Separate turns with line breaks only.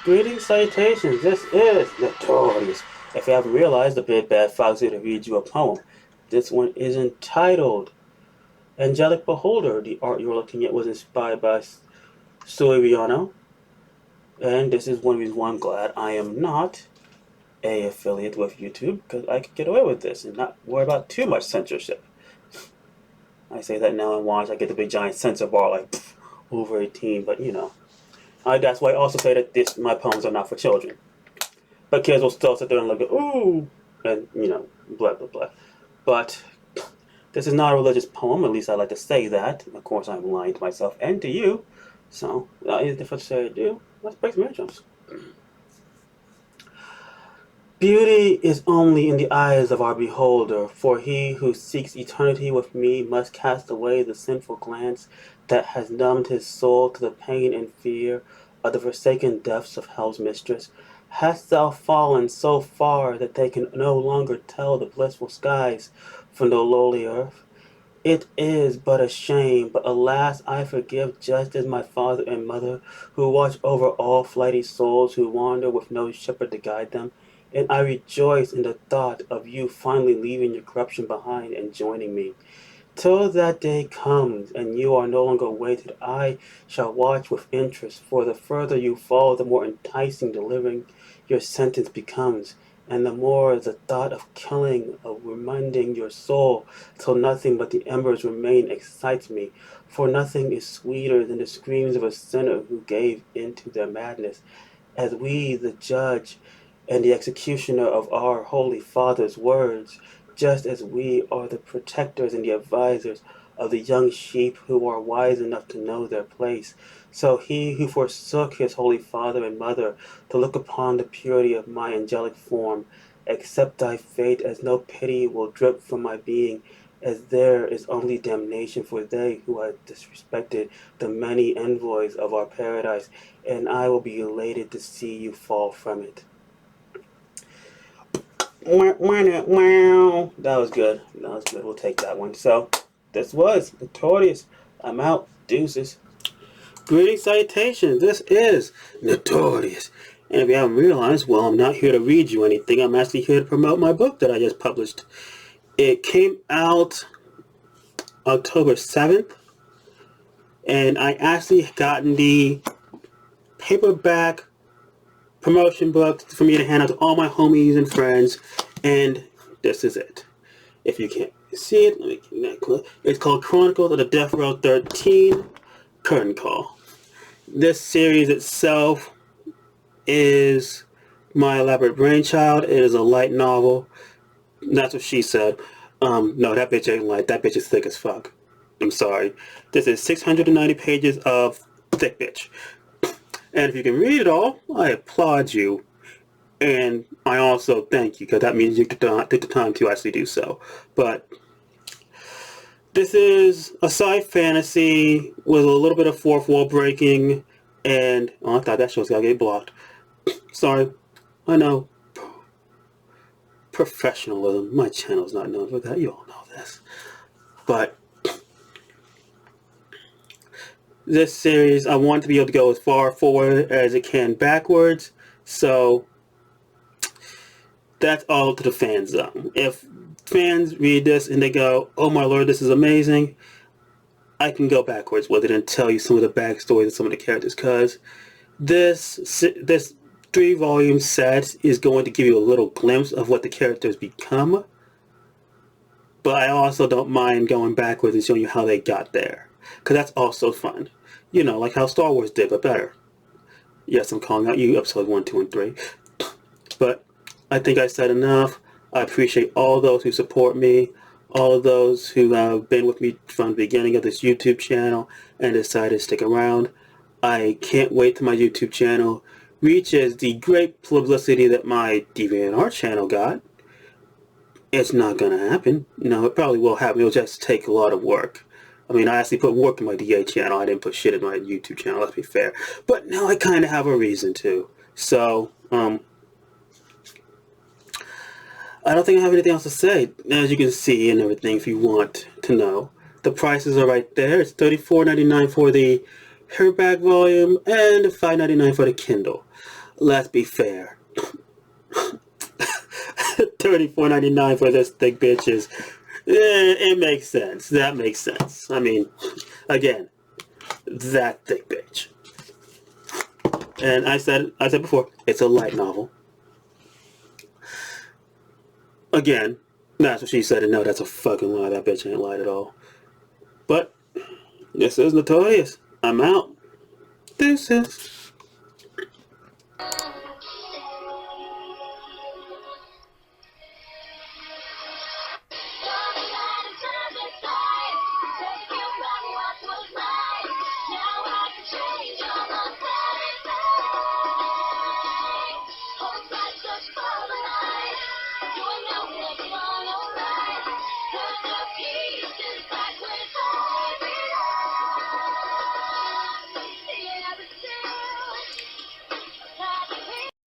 Greetings, salutations. This is Notorious. If you haven't realized, the Big Bad Fox here to read you a poem. This one is entitled Angelic Beholder. The art you're looking at was inspired by Soriano, and this is one reason why I'm glad I am not a affiliate with YouTube, because I could get away with this and not worry about too much censorship. I say that now and watch, I get the big giant censor bar like over 18, but that's why I also say that my poems are not for children. But kids will still sit there and look at, ooh, and, blah, blah, blah. But this is not a religious poem, at least I like to say that. Of course, I'm lying to myself and to you. So, without any different to ado, let's break some eardrums. Beauty is only in the eyes of our beholder, for he who seeks eternity with me must cast away the sinful glance that has numbed his soul to the pain and fear of the forsaken depths of hell's mistress. Hast thou fallen so far that they can no longer tell the blissful skies from the lowly earth? It is but a shame, but alas, I forgive just as my father and mother, who watch over all flighty souls who wander with no shepherd to guide them. And I rejoice in the thought of you finally leaving your corruption behind and joining me. Till that day comes and you are no longer weighted, I shall watch with interest, for the further you fall, the more enticing delivering your sentence becomes, and the more the thought of killing, of reminding your soul till nothing but the embers remain excites me, for nothing is sweeter than the screams of a sinner who gave into their madness, as we, the judge, and the executioner of our Holy Father's words, just as we are the protectors and the advisors of the young sheep who are wise enough to know their place. So he who forsook his Holy Father and Mother to look upon the purity of my angelic form, accept thy fate, as no pity will drip from my being, as there is only damnation for they who have disrespected the many envoys of our paradise, and I will be elated to see you fall from it. That was good. That was good. We'll take that one. So, this was Notorious. I'm out. Deuces. Greetings, salutations. This is Notorious. And if you haven't realized, well, I'm not here to read you anything. I'm actually here to promote my book that I just published. It came out October 7th. And I actually gotten the paperback promotion book for me to hand out to all my homies and friends. And this is it. If you can't see it, let me get that close. It's called Chronicles of the Death Row 13 Curtain Call. This series itself is my elaborate brainchild. It is a light novel. That's what she said. No, that bitch ain't light. That bitch is thick as fuck. I'm sorry. This is 690 pages of thick bitch. And if you can read it all, I applaud you. And I also thank you, because that means you took the time to actually do so. But this is a sci fantasy with a little bit of fourth wall breaking, and I thought that show's gotta get blocked. Sorry, I know. Professionalism. My channel's not known for that. You all know this. But this series, I want to be able to go as far forward as it can backwards. So that's all up to the fans, though. If fans read this and they go, oh my lord, this is amazing, I can go backwards with it and tell you some of the backstories of some of the characters, because this 3-volume set is going to give you a little glimpse of what the characters become, but I also don't mind going backwards and showing you how they got there, because that's also fun. You know, like how Star Wars did, but better. Yes, I'm calling out you, episodes 1, 2, and 3. But I think I said enough. I appreciate all those who support me, all of those who have been with me from the beginning of this YouTube channel and decided to stick around. I can't wait till my YouTube channel reaches the great publicity that my DeviantArt channel got. It's not going to happen. No, it probably will happen. It'll just take a lot of work. I mean, I actually put work in my DA channel. I didn't put shit in my YouTube channel, let's be fair. But now I kind of have a reason to. So, I don't think I have anything else to say. As you can see and everything, if you want to know, the prices are right there. It's $34.99 for the paperback volume and $5.99 for the Kindle. let's be fair. $34.99 for this thick bitches. It makes sense. That makes sense. I mean, again, that thick bitch. And I said before, it's a light novel. Again, that's what she said, and no, that's a fucking lie. That bitch ain't light at all. But this is Notorious. I'm out. Deuces.